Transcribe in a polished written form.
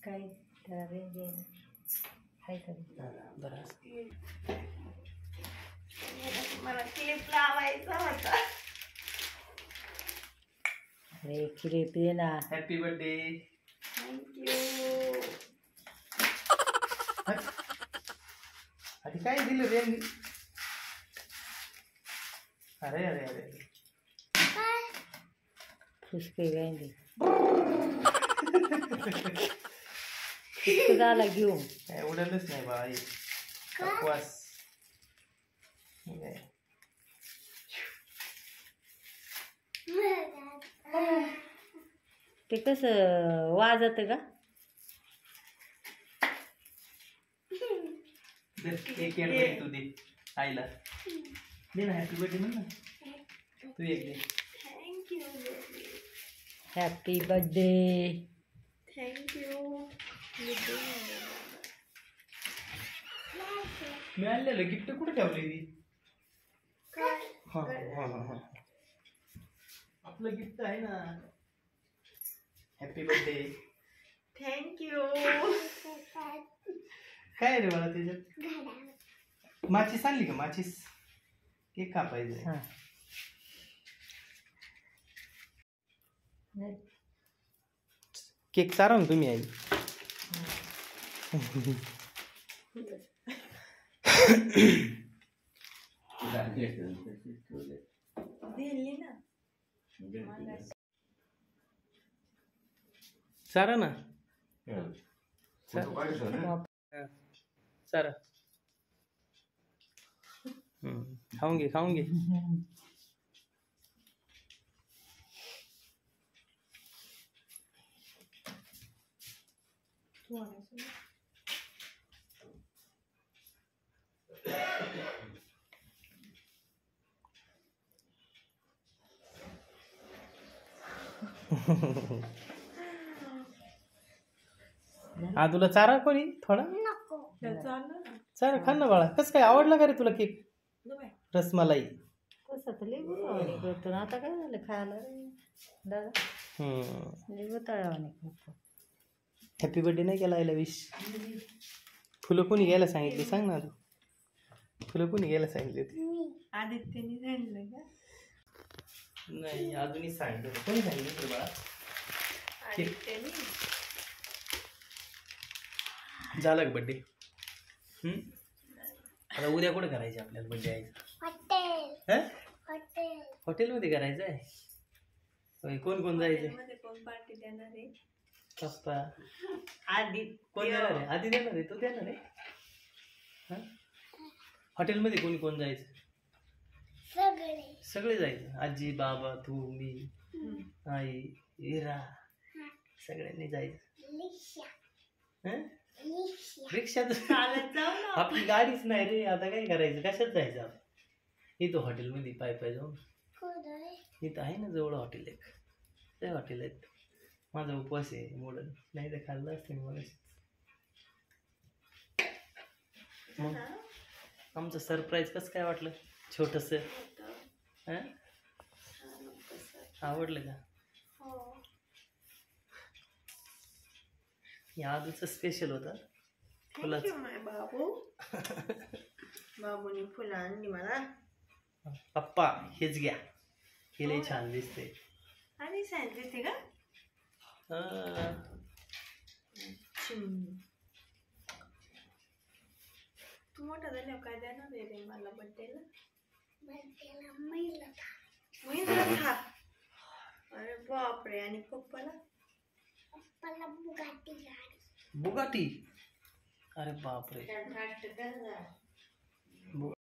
काय त्याला रेंज येईल काय करू मला क्लिप लावायचा होता. अरे क्लिप ये ना. Happy birthday. थँक्यू. आधी काय दिलं रे? अरे अरे अरे पुष्पे गायली झाला घेऊन काय उडालच नाही बाई. उपवास ते कसं वाजत का? एक तू दे आईला दे ना. हॅपी बर्थडे म्हण ना तू. एक दे. थँक्यू. Happy birthday. थँक्यू. मी आणलेलं गिफ्ट कुठे ठेवली ती? हा हा हा आपलं गिफ्ट आहे ना. Happy birthday. थँक्यू. काय रे मला त्याच्यात माचीस आणली का? माचीस केक कापायचं. हा केक चारा ना तुम्ही आई. दिली ना. चारा ना. चारा. खाऊन घे खाऊन घे. हा तुला चारा कोणी थोडा चारा खा ना बाळा. कसं काय आवडला का रे तुला केक? रसमलाई. तसं तर लई गुतावाने करतो ना. आता काय झालं खायला रे दादा? लई गुतावाने करतो. हॅपी बर्थडे नाही केला आईला विश? फुलं कोणी घ्यायला सांगितली सांग ना तू. फुलं कोणी घ्यायला सांगितली होती? आदित्यने सांगितलं का? नाही अजूनही सांगितलं. कोणी सांगितलं तुला बाळा? आदित्यने. झाला का बड्डे? आता उद्या कुठे करायचे आपल्याला बड्डे आहे? हॉटेलमध्ये करायचं आहे. कोण कोण जायचं? कोण पार्टी देणार आहे? पप्पा. आदित्य. कोण देणार आहे? आधी देणार आहे. तू देणार आहे? हॉटेलमध्ये कोणी कोण जायचं? सगळे जायचं. आजी बाबा तू मी आई इरा सगळ्यांनी जायचं. रिक्षात चालत जाऊ ना. आपली गाडीच नाही रे. आता काय करायचं? कशात जायचं आपण? इथं हॉटेलमध्ये पाय पाय जाऊन. इथं आहे ना जवळ हॉटेल एक. ते हॉटेल आहेत. माझा उपवास आहे मोडन. नाही तर खाल्लं असतं मला. मग आमचं सरप्राईज कसं काय वाटलं? छोटस आवडलं का? या आधीच स्पेशल होतं. थँक्यू माय बाबू. बाबूने फुलं आणली मला. पप्पा हेच घ्या. हे लई छान दिसते. आणि सांगितले का? तू मोठा झाल्यावर काय देणार आहे रे मला बड्डेला? महिला खा. अरे बापरे. आणि पप्पाला? बुगाटी. अरे बापरे.